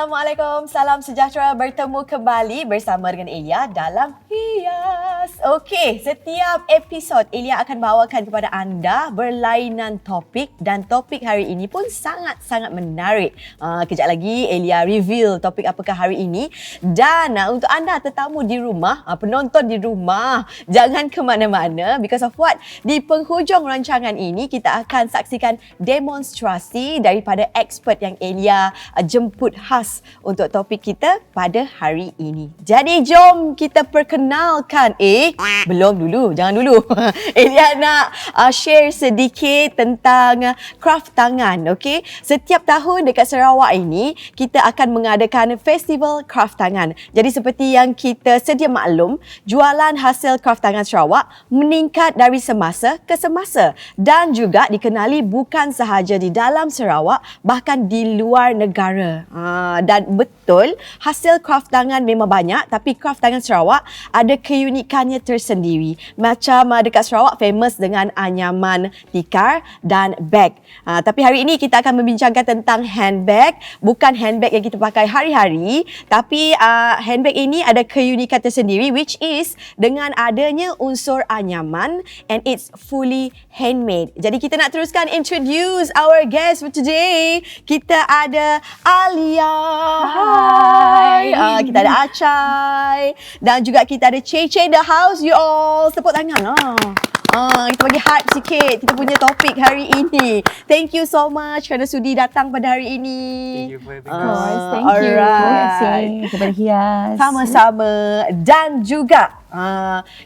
Assalamualaikum, salam sejahtera, bertemu kembali bersama dengan Elia dalam Hias. Okey, setiap episod Elia akan bawakan kepada anda berlainan topik dan topik hari ini pun sangat-sangat menarik. Kejap lagi Elia reveal topik apakah hari ini. Dan untuk anda tetamu di rumah, penonton di rumah, jangan ke mana-mana because of what? Di penghujung rancangan ini kita akan saksikan demonstrasi daripada expert yang Elia jemput khas untuk topik kita pada hari ini. Jadi jom kita perkenalkan. Belum dulu, jangan dulu. Elia nak share sedikit tentang craft tangan, okey? Setiap tahun dekat Sarawak ini kita akan mengadakan festival craft tangan. Jadi seperti yang kita sedia maklum, jualan hasil craft tangan Sarawak meningkat dari semasa ke semasa dan juga dikenali bukan sahaja di dalam Sarawak, bahkan di luar negara. Dan betul, hasil craft tangan memang banyak, tapi craft tangan Sarawak ada keunikannya tersendiri. Macam dekat Sarawak famous dengan anyaman tikar dan beg. Tapi hari ini kita akan membincangkan tentang handbag. Bukan handbag yang kita pakai hari-hari, tapi handbag ini ada keunikan tersendiri which is dengan adanya unsur anyaman and it's fully handmade. Jadi kita nak teruskan introduce our guest for today. Kita ada Alia. Hai. Kita ada Acai. Dan juga kita ada Cece the house. You all tepuk tangan. Kita bagi hype sikit kita punya topik hari ini. Thank you so much kerana sudi datang pada hari ini. Thank you for having us. Thank you. Alright. Kepada Hias. Sama-sama. Dan juga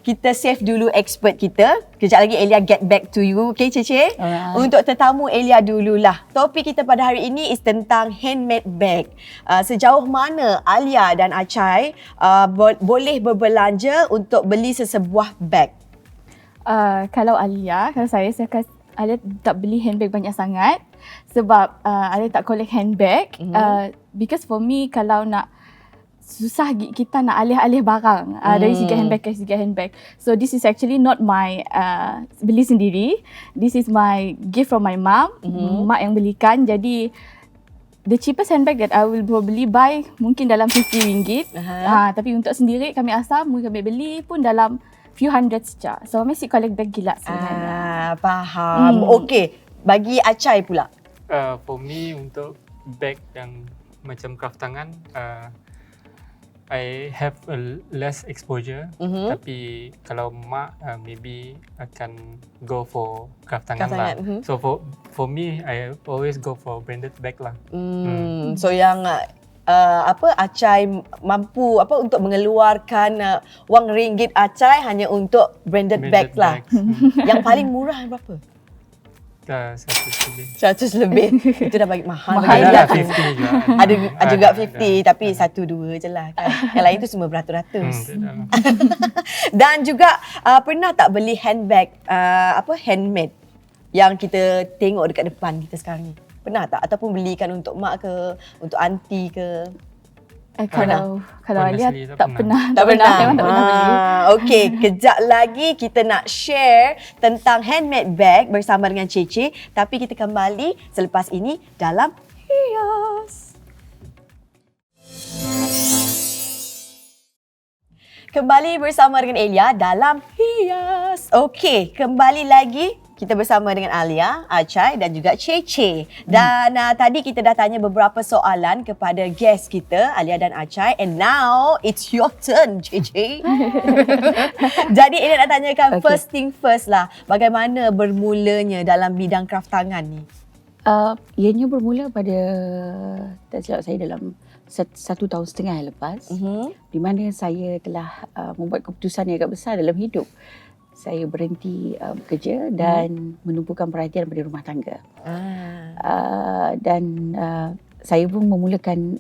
kita save dulu expert kita. Kejap lagi Elia get back to you. Okay Cece? Alright. Untuk tetamu Elia dululah. Topik kita pada hari ini is tentang handmade bag. Sejauh mana Alia dan Acai boleh berbelanja untuk beli sesebuah bag? Kalau saya akan Alia tak beli handbag banyak sangat sebab Alia tak collect handbag. Because for me kalau nak susah kita nak alih-alih barang dari segi handbag ke segi handbag. So this is actually not my beli sendiri. This is my gift from my mom. Mak yang belikan. Jadi the cheapest handbag that I will probably buy mungkin dalam RM50. Tapi untuk sendiri kami asal kami beli pun dalam few hundred saja. So masih collect bag gila sebenarnya. Faham. Okey, bagi Acai pula. For me untuk bag yang macam craft tangan, I have a less exposure. Tapi kalau mak maybe akan go for craft tangan lah. So for me, I always go for branded bag lah. So yang Acai mampu untuk mengeluarkan wang ringgit Acai hanya untuk branded bag lah. Yang paling murah berapa? 100 lebih. Itu dah bagi mahal. Ada 50 juga. Ada juga 50 tapi 1-2 je lah kan. Yang lain tu semua beratus-ratus. Dan juga pernah tak beli handbag handmade yang kita tengok dekat depan kita sekarang ni? Pernah tak? Ataupun belikan untuk mak ke, untuk aunty ke? Kalau Alia tak pernah. Tak pernah. Memang tak pernah beli. Okey, kejap lagi kita nak share tentang handmade bag bersama dengan Cece. Tapi kita kembali selepas ini dalam Hias. Kembali bersama dengan Elia dalam Hias. Okey, kembali lagi. Kita bersama dengan Alia, Acai dan juga Cece. Dan tadi kita dah tanya beberapa soalan kepada guest kita, Alia dan Acai. And now, it's your turn, Cece. Jadi, Elia nak tanyakan first thing first lah. Bagaimana bermulanya dalam bidang craft tangan ni? Ianya bermula pada, tak silap saya dalam 1.5 tahun lepas. Di mana saya telah membuat keputusan yang agak besar dalam hidup. Saya berhenti bekerja dan menumpukan perhatian pada rumah tangga. Dan saya pun memulakan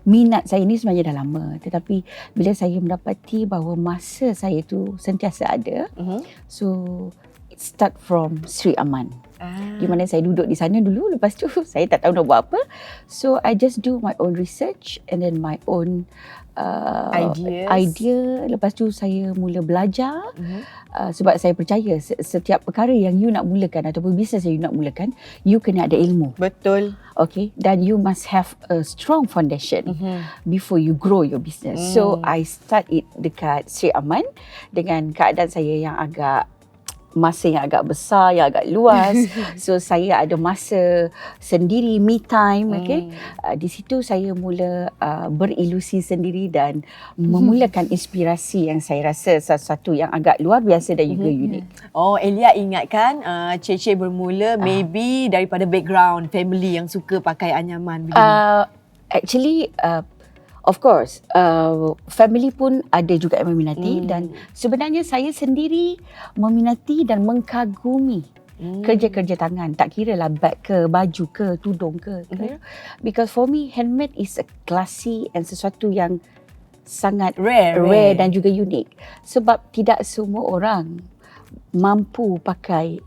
minat saya ni sebenarnya dah lama. Tetapi bila saya mendapati bahawa masa saya tu sentiasa ada, so it start from Sri Aman. Di mana saya duduk di sana dulu, lepas tu saya tak tahu nak buat apa. So I just do my own research and then my own idea. Lepas tu saya mula belajar. Sebab saya percaya setiap perkara yang you nak mulakan ataupun bisnes yang you nak mulakan, you kena ada ilmu. Betul. Okay, dan you must have a strong foundation before you grow your business. So I start it dekat Sri Aman dengan keadaan saya yang masa yang agak besar, yang agak luas. So saya ada masa sendiri, me time, okay. Di situ saya mula berilusi sendiri dan memulakan inspirasi yang saya rasa sesuatu yang agak luar biasa dan juga unik. Oh, Elia ingatkan Cece bermula maybe daripada background family yang suka pakai anyaman begini. Actually, of course, family pun ada juga yang meminati dan sebenarnya saya sendiri meminati dan mengkagumi kerja-kerja tangan. Tak kira lah bag ke, baju ke, tudung ke. Because for me, handmade is a classy and sesuatu yang sangat rare dan juga unik. Sebab tidak semua orang mampu pakai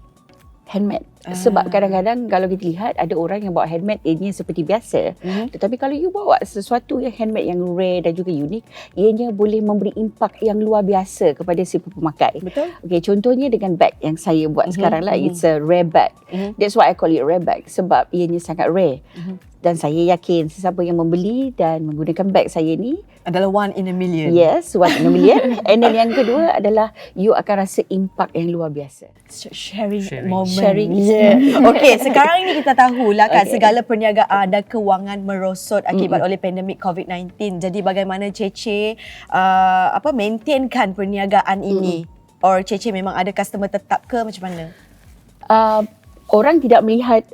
handmade. Sebab kadang-kadang kalau kita lihat ada orang yang bawa handmade ianya seperti biasa. Tetapi kalau you bawa sesuatu yang handmade yang rare dan juga unik, ianya boleh memberi impak yang luar biasa kepada si pemakai. Betul. Okay, contohnya dengan bag yang saya buat sekarang lah. It's a rare bag. That's why I call it rare bag. Sebab ianya sangat rare. Dan saya yakin sesiapa yang membeli dan menggunakan bag saya ni adalah one in a million. Yes, one in a million. And then yang kedua adalah you akan rasa impak yang luar biasa. Sharing moment. Sharing. Yeah. Okay, sekarang ni kita tahulah kan segala perniagaan dan kewangan merosot akibat oleh pandemik COVID-19. Jadi bagaimana Cece maintainkan perniagaan ini? Or Cece memang ada customer tetap ke macam mana? Orang tidak melihat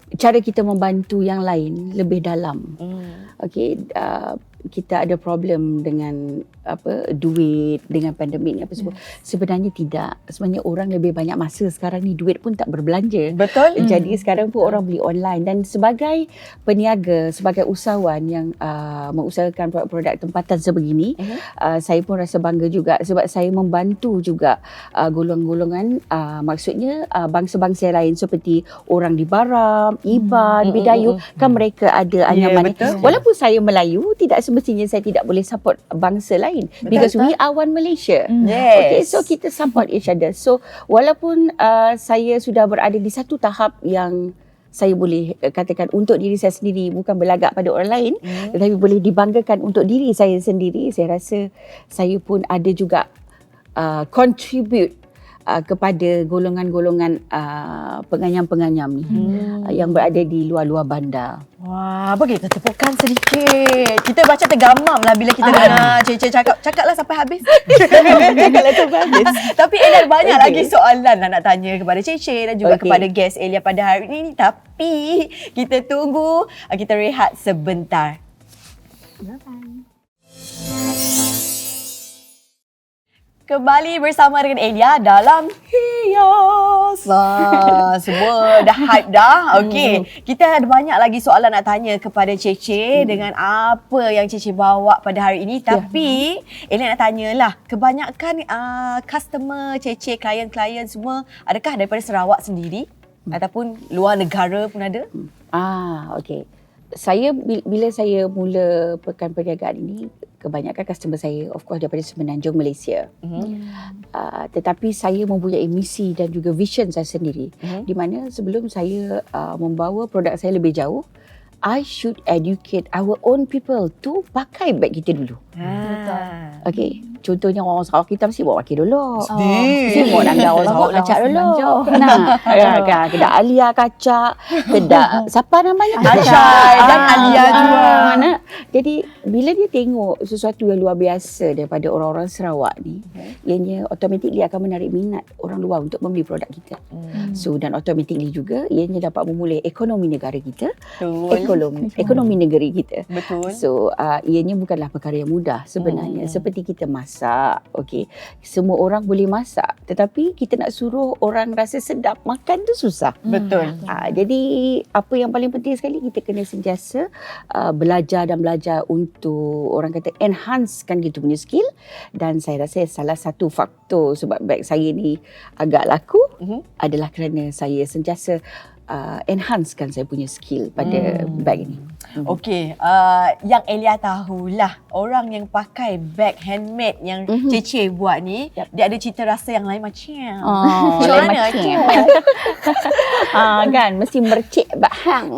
cara kita membantu yang lain lebih dalam. Okay, kita ada problem dengan duit dengan pandemik ni apa semua. Sebenarnya tidak. Sebenarnya orang lebih banyak masa sekarang ni, duit pun tak berbelanja. Betul. Jadi sekarang pun orang beli online. Dan sebagai peniaga, sebagai usahawan yang mengusahakan produk-produk tempatan sebegini, saya pun rasa bangga juga sebab saya membantu juga golongan-golongan, maksudnya bangsa-bangsa lain seperti orang di Baram, Iban, Bidayu, kan mereka ada anyaman. Walaupun saya Melayu, tidak semestinya saya tidak boleh support bangsa lain. Because we are one Malaysia. Okay, so kita support each other. So walaupun saya sudah berada di satu tahap yang saya boleh katakan untuk diri saya sendiri, bukan berlagak pada orang lain, tetapi boleh dibanggakan untuk diri saya sendiri, saya rasa saya pun ada juga contribute kepada golongan-golongan penganyam-penganyam ni yang berada di luar-luar bandar. Wah, bagi kita tepukan sedikit. Kita baca tergamam lah bila kita dengar Cece cakaplah sampai habis. Cakaplah sampai habis. Tapi Elia banyak lagi soalan lah nak tanya kepada Cece dan juga kepada guest Elia pada hari ini. Tapi kita tunggu, kita rehat sebentar. Kembali bersama dengan Elia dalam Hias. Semua dah hype dah. Okey, kita ada banyak lagi soalan nak tanya kepada Cece dengan apa yang Cece bawa pada hari ini. Tapi Elia nak tanyalah, kebanyakan customer Cece, klien-klien semua adakah daripada Sarawak sendiri ataupun luar negara pun ada? Okey. Saya bila saya mula pekan perniagaan ini, kebanyakan customer saya of course daripada Semenanjung Malaysia. Tetapi saya mempunyai misi dan juga vision saya sendiri, di mana sebelum saya membawa produk saya lebih jauh, I should educate our own people to pakai beg kita dulu. Okay, contohnya orang Sarawak kita mesti bawa pakai dulu. Semua nak orang Sarawak kacak dulu. Kedai Alia kacak, kedai siapa namanya? Ashai dan Alia juga. Jadi bila dia tengok sesuatu yang luar biasa daripada orang-orang Sarawak ni, ianya automatically akan menarik minat orang luar untuk membeli produk kita. So dan automatically juga ianya dapat memulai ekonomi negara kita. Ekonomi negeri kita. Betul. So ianya bukanlah perkara yang mudah sebenarnya. Seperti kita masak, okey. Semua orang boleh masak, tetapi kita nak suruh orang rasa sedap makan tu susah. Betul. Jadi apa yang paling penting sekali, kita kena sentiasa belajar untuk orang kata enhancekan kita punya skill. Dan saya rasa salah satu faktor sebab beg saya ni agak laku adalah kerana saya sentiasa enhancekan saya punya skill pada beg ini. Okey, yang Elia tahulah, orang yang pakai bag handmade yang Cece buat ni, dia ada cita rasa yang lain macam. Oh, Macam lain mana macam. tu? Kan mesti mercik bahang.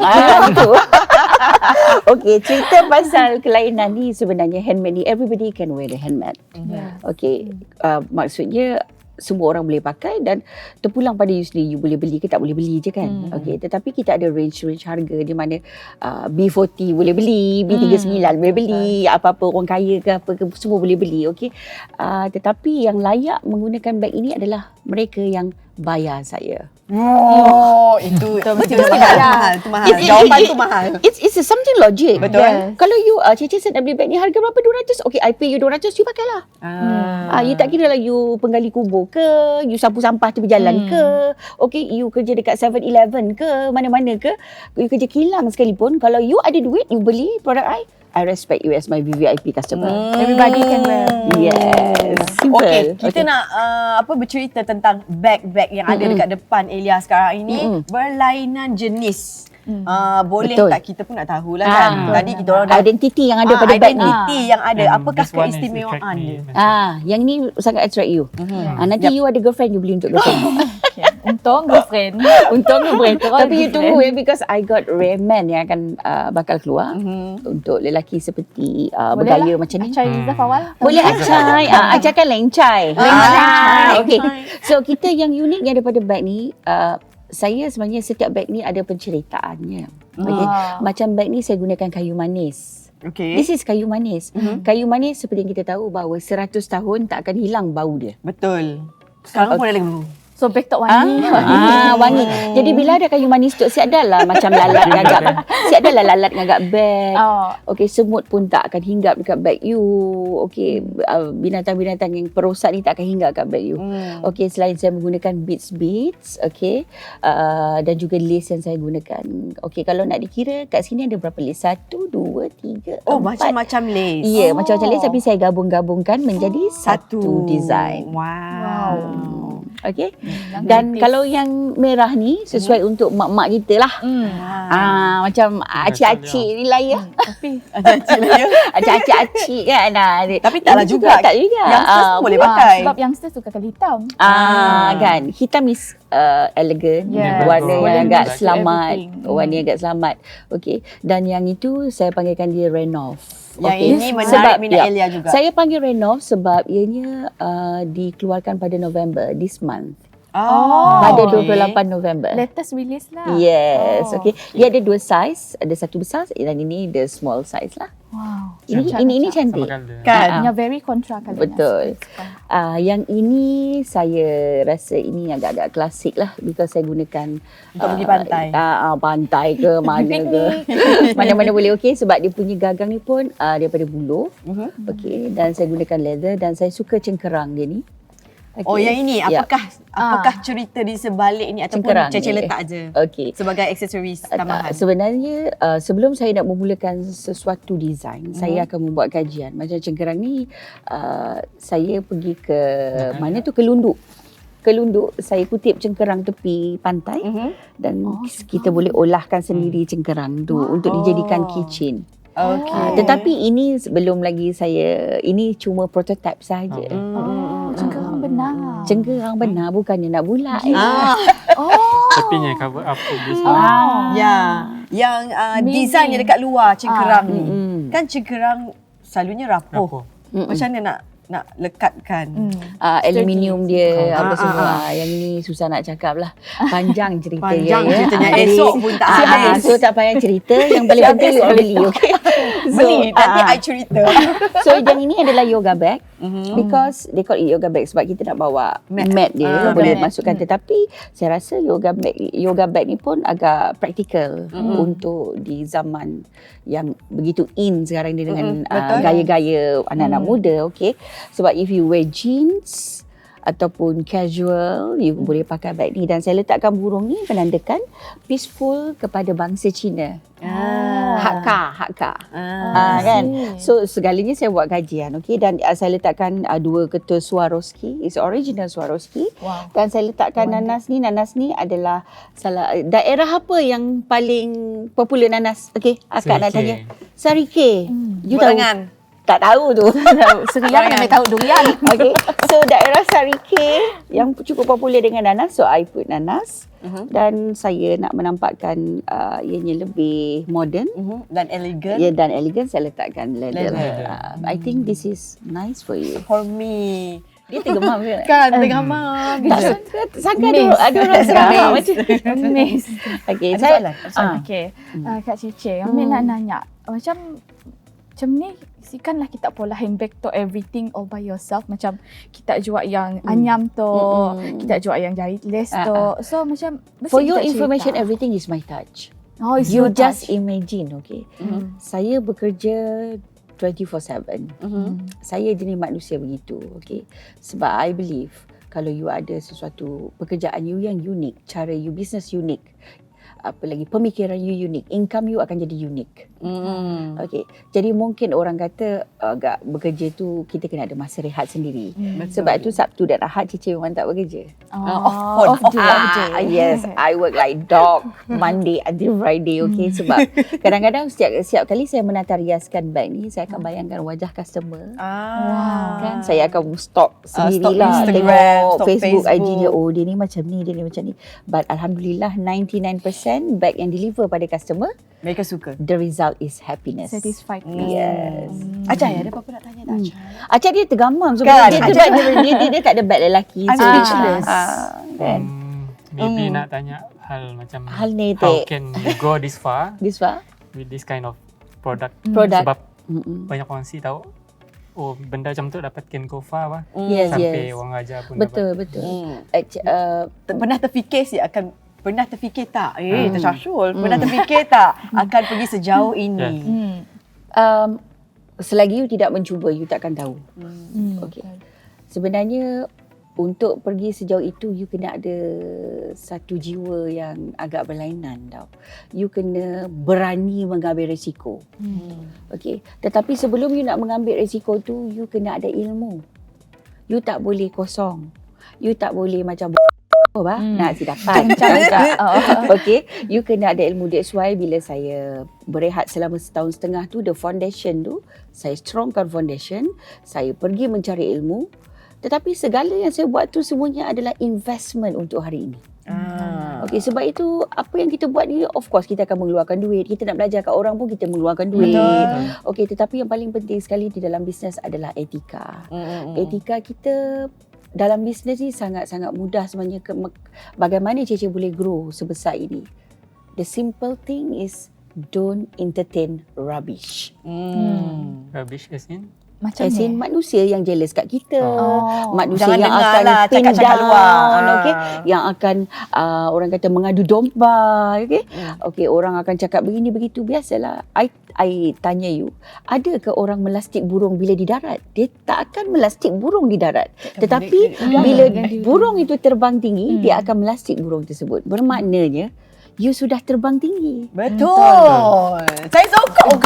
Tu. Okey, cerita pasal kelainan ni sebenarnya handmade ni everybody can wear the handmade. Yeah. Okey, maksudnya semua orang boleh pakai dan terpulang pada you sendiri, you boleh beli ke tak boleh beli je kan. Okey, tetapi kita ada range harga di mana B40 boleh beli, B39 boleh beli, apa-apa orang kaya ke apa ke semua boleh beli. Okey, tetapi yang layak menggunakan beg ini adalah mereka yang bayar saya. Oh, itu mesti mahal. Itu mahal. Jawapan tu mahal. It's something logic. Betul. Yes. Kalau you Cece saya nak beli beg ni harga berapa? 200. Okay, I pay you 200, you pakailah. You tak kira lah you penggali kubur ke, you sapu sampah tepi jalan ke, okay, you kerja dekat 7-Eleven ke, mana-mana ke, you kerja kilang sekalipun, kalau you ada duit, you beli produk I respect you as my VVIP customer. Everybody can wear. Yes. Simple. Okey, kita nak bercerita tentang bag-bag yang ada dekat depan Elia sekarang ini, berlainan jenis. Boleh Betul. tak kita pun nak tahulah kan. Tadi kita orang dah Identity yang ada pada beg ni. identiti yang ada. And Apakah this one is keistimewaan attract dia? me. Yang ni sangat attract you. Nanti you ada girlfriend, you beli untuk girlfriend. Okay. Untung girlfriend. Untuk girlfriend. Betul, Tapi you girlfriend. tunggu because I got rare man yang akan bakal keluar untuk lelaki seperti bergaya macam ni. Acai Rizaf awal. Boleh acai. Ajarkan lencai. Okay. So kita yang unik yang daripada beg ni, saya sebenarnya setiap beg ni ada penceritaannya. Okay. Macam beg ni saya gunakan kayu manis. Okey. This is kayu manis. Kayu manis seperti yang kita tahu bahawa 100 tahun tak akan hilang bau dia. Betul. Sekarang pun ada lagi. So beg tak wangi. Wangi. Jadi bila ada kayu manis tu, siap dah lah macam lalat ngagak. Siap dah lah lalat ngagak beg. Okey, semut pun tak akan hinggap dekat beg you. Okey, binatang-binatang yang perosak ni tak akan hinggap dekat beg you. Okey, selain saya menggunakan beads, okey, dan juga lace yang saya gunakan. Okey, kalau nak dikira kat sini ada berapa lace? 1, 2, 3, 4. Oh, macam-macam lace. Ya, macam-macam lace tapi saya gabung-gabungkan menjadi satu design. Wow. Okey. Dan kalau yang merah ni sesuai untuk mak-mak kita lah. Macam acik-acik ni lah ya. Tapi Acik-acik kan. Tapi taklah juga. Tak juga. Youngsters pun boleh pakai. sebab youngsters suka kali hitam. Kan. Hitam is elegant. Yes. Warna Boleh yang agak mix selamat. everything. Warna yang agak selamat. Okey. Dan yang itu saya panggilkan dia Renov. Yang Okey. ini menarik minat Elia juga. Saya panggil Renov sebab ianya dikeluarkan pada November this month. Pada 28 November. Latest release lah. Yes, okay. Dia ada 2 size, ada satu besar dan ini the small size lah. Wow. Ini cantik. Sama colour. Kan? Yang very contra colour. Betul. Yang ini saya rasa ini agak-agak klasik lah because saya gunakan Untuk pergi pantai. Pantai ke mana ke. Mana-mana boleh okey sebab dia punya gagang ni pun daripada buluh. Okey, dan saya gunakan leather dan saya suka cengkerang dia ni. Okay. Oh, yang ini apakah cerita di sebalik ni ataupun Cengkerang Cece ni. letak je Okey. sebagai aksesoris tambahan? Sebenarnya sebelum saya nak memulakan sesuatu design, saya akan membuat kajian. Macam cengkerang ni saya pergi ke mana tu Kelunduk. Saya kutip cengkerang tepi pantai dan kita boleh olahkan sendiri cengkerang tu untuk dijadikan keychain. Okey. Tetapi ini belum lagi ini cuma prototype sahaja. Cengkerang benar. Cengkerang benar bukannya nak bulat. Tepinya cover up this Ya, yang design yang dekat luar cengkerang ni. Kan cengkerang selalunya rapuh. Rapuh. Macam mana nak lekatkan? Aluminium dia apa semua. Yang ini susah nak cakap lah. Panjang cerita Panjang ya. ceritanya. Jadi, Esok pun tak habis. So tak payah cerita. Yang paling penting you beli. Okay. Beli, nanti I cerita. So yang ini adalah yoga bag. Because they call it yoga bag sebab kita nak bawa mat dia boleh mat. masukkan. Tetapi saya rasa yoga bag ni pun agak praktikal untuk di zaman yang begitu in sekarang ni dengan Betul. gaya-gaya anak-anak muda. Okay. Sebab if you wear jeans ataupun casual, you boleh pakai beg ni. Dan saya letakkan burung ni menandakan peaceful kepada bangsa Cina. Hakka. Kan. So segalanya saya buat kajian, okey, dan saya letakkan 2 ketul Swarovski, is original Swarovski. Wow. Dan saya letakkan nanas ni adalah salah daerah apa yang paling popular nanas? Okey, akak nak Sarike. tanya. Sarike. You tahu? Burangan. Tak tahu tu. Serian memang tahu durian. Okay. So daerah Sarike yang cukup popular dengan nanas. So I put nanas. Dan saya nak menampakkan ianya lebih moden. Dan elegan. Ya, dan elegan saya letakkan leather. Leather. I think this is nice for you. For me. Dia tergemam ke? Kan, tergamam. Tak sangka Miss. ada orang seramah macam tu. Miss. Okay, Ada saya soalan? Okay. Kak Cece, Amin nak nanya. Macam ni, sikanlah kita pola handbag tu everything all by yourself. Macam kita jual yang anyam tu, kita jual yang jari les tu. So macam for mesti your kita information, cerita. everything is my touch. Oh, it's You your just touch. imagine, okay? Saya bekerja 24/7. Saya jenis manusia begitu, okay? Sebab I believe kalau you ada sesuatu pekerjaan you yang unik, cara you business unik, apa lagi, pemikiran you unik, income you akan jadi unik. Okay. Jadi mungkin orang kata agak bekerja tu kita kena ada masa rehat sendiri. Sebab tu Sabtu dan Ahad Cici memang tak bekerja. Off day. Yes, I work like dog Monday until Friday, okay? Sebab kadang-kadang setiap kali saya menata riaskan bag ni, saya akan bayangkan wajah customer. Kan? Saya akan stalk sendirilah, Instagram, tengok stalk Facebook, IG Facebook. dia. Oh, dia ni macam ni, dia ni macam ni. But Alhamdulillah 99% bag yang deliver pada customer, Mereka suka. the result is happiness. Satisfied. Yes. Acai, ada apa-apa nak tanya tak, Acai? Acak dia tergamam sebab Kan? dia tak ada beg lelaki. I'm So, speechless. kan? Maybe nak tanya hal macam Hal ni, how Tek. can you go this far This far? with this kind of product. Product. Sebab banyak orang si tahu, oh benda macam tu dapat can go far lah. Yes, Sampai yes. orang ajar pun Betul. Pernah terfikir pernah terfikir tak? Tercasul. Pernah terfikir tak akan pergi sejauh ini? Selagi you tidak mencuba, you takkan tahu. Okay. Sebenarnya untuk pergi sejauh itu, you kena ada satu jiwa yang agak berlainan tau. You kena berani mengambil risiko. Okay. Tetapi sebelum you nak mengambil risiko tu, you kena ada ilmu. You tak boleh kosong. You tak boleh macam nak si dapat. Okay. You kena ada ilmu. That's why bila saya berehat selama 1.5 tahun tu, the foundation tu, saya strongkan foundation. Saya pergi mencari ilmu. Tetapi segala yang saya buat tu semuanya adalah investment untuk hari ini. Okay, sebab itu apa yang kita buat ni, of course kita akan mengeluarkan duit. Kita nak belajar kat orang pun kita mengeluarkan duit. Okay, tetapi yang paling penting sekali di dalam bisnes adalah etika. Etika kita dalam bisnes ni sangat-sangat mudah sebenarnya. Bagaimana Cece boleh grow sebesar ini? The simple thing is don't entertain rubbish. Rubbish as in? Macam As in ni. manusia yang jealous kat kita. Manusia Jangan yang dengar akan lah pin cakap-cakap down, luar. okay? Yang akan orang kata mengadu domba, okay? Okay, orang akan cakap begini begitu, biasalah. I tanya you, ada ke orang melastik burung bila di darat? Dia tak akan melastik burung di darat. Tetapi bila burung itu terbang tinggi, dia akan melastik burung tersebut. Bermaknanya you sudah terbang tinggi. Betul. Saya sokong.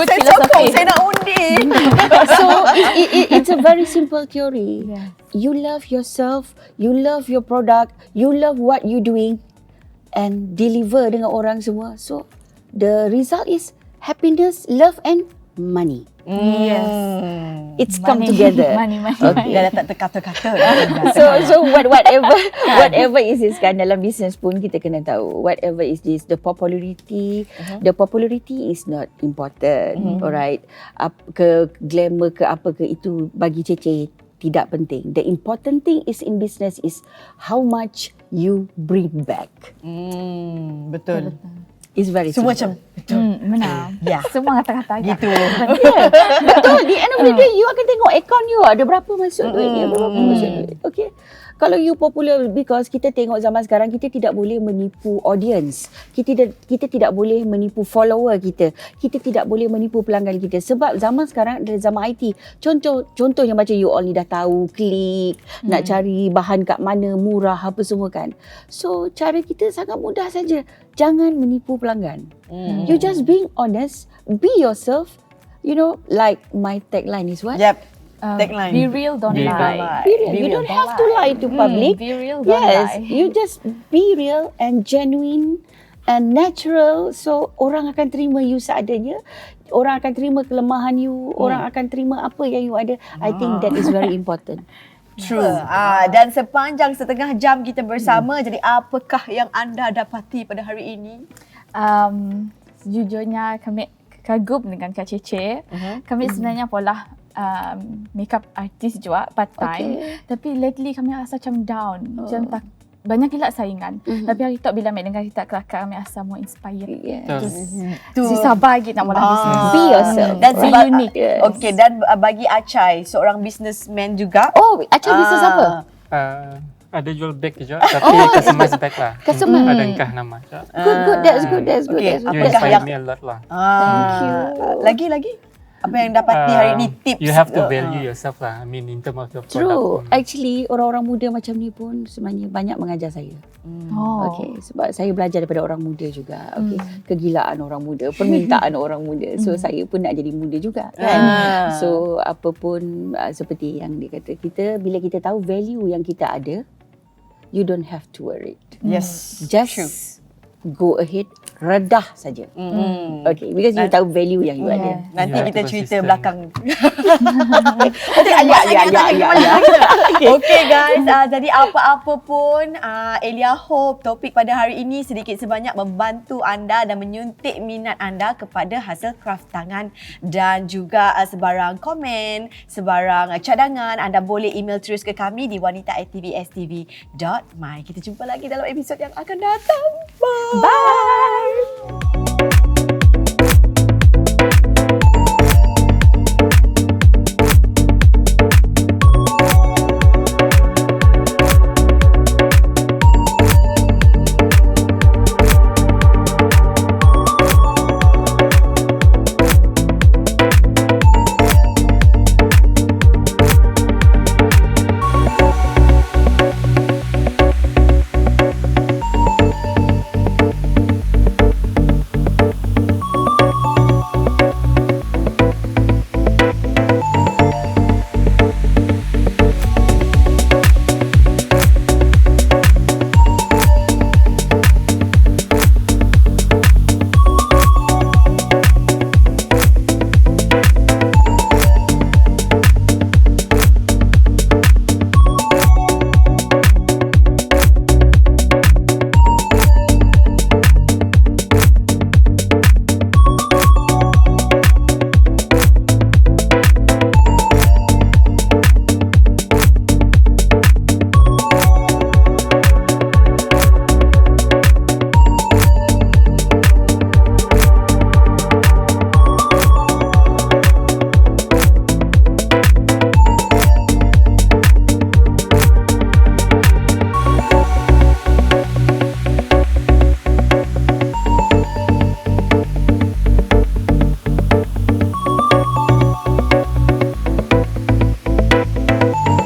Saya nak undi. So it's a very simple theory. Yeah. You love yourself, you love your product, you love what you doing and deliver dengan orang semua. So the result is happiness, love and money. Yes. It's come together. Money. Okay. Dah tak terkata-kata. So whatever is this kan, dalam business pun kita kena tahu whatever is this, the popularity is not important. Alright, ke glamour ke apa ke, itu bagi Cece tidak penting. The important thing is in business is how much you bring back. Betul. It's very Semua simple. macam Benar. Ya. Semua kata-kata agak. gitu. Yeah, betul. Di end of the day, you akan tengok account you ada berapa masuk duit ni, berapa masuk duit. Okay. Kalau you popular, because kita tengok zaman sekarang kita tidak boleh menipu audience. Kita tidak boleh menipu follower kita. Kita tidak boleh menipu pelanggan kita. Sebab zaman sekarang adalah zaman IT. Contohnya macam you all ni dah tahu klik, nak cari bahan kat mana, murah apa semua kan. So cara kita sangat mudah saja. Jangan menipu pelanggan. You just being honest, be yourself. You know, like my tagline is what? Yep. Tagline. Be real, don't Be lie. Be real. You don't have to lie to public. Be real, don't Yes, lie. you just be real and genuine and natural. So orang akan terima you seadanya. Orang akan terima kelemahan you. Orang akan terima apa yang you ada. I think that is very important. True. Dan sepanjang setengah jam kita bersama, jadi apakah yang anda dapati pada hari ini? Sejujurnya kami kagum dengan Kak Cece. Kami sebenarnya pola makeup artist juga part time. Tapi lately kami rasa macam down. Macam tak banyak gila saingan. Tapi hari tu bila ambil dengan kita kelakar kami rasa more inspired. Si sabar lagi nak mula bisnes. Be yourself. Dan Be sebab unique. Yes. Okey, dan bagi Acai, seorang businessman juga. Oh, Acai bisnes apa? Ada jual bag juga, tapi customize bag lah. Customize. Ada engkah nama. Good. That's good. Okay, You apakah inspire yang me a lot lah. Thank you. Lagi apa yang dapati hari ini tips? You have to value yourself lah. I mean in terms of your True. product. Actually, orang-orang muda macam ni pun sebenarnya banyak mengajar saya. Oh. Okay, sebab saya belajar daripada orang muda juga. Okay, kegilaan orang muda, permintaan orang muda. So saya pun nak jadi muda juga kan. So apa pun seperti yang dia kata, bila kita tahu value yang kita ada, you don't have to worry. Yes. Just go ahead, redah saja. Okay, because you tahu value yang you ada. Nanti You have kita to cerita consistent. belakang. Ya. Okay guys, jadi apa-apa pun Elia hope topik pada hari ini sedikit sebanyak membantu anda dan menyuntik minat anda kepada hasil craft tangan, dan juga sebarang komen, sebarang cadangan anda boleh email terus ke kami di wanita@tvstv.my. Kita jumpa lagi dalam episod yang akan datang. Bye.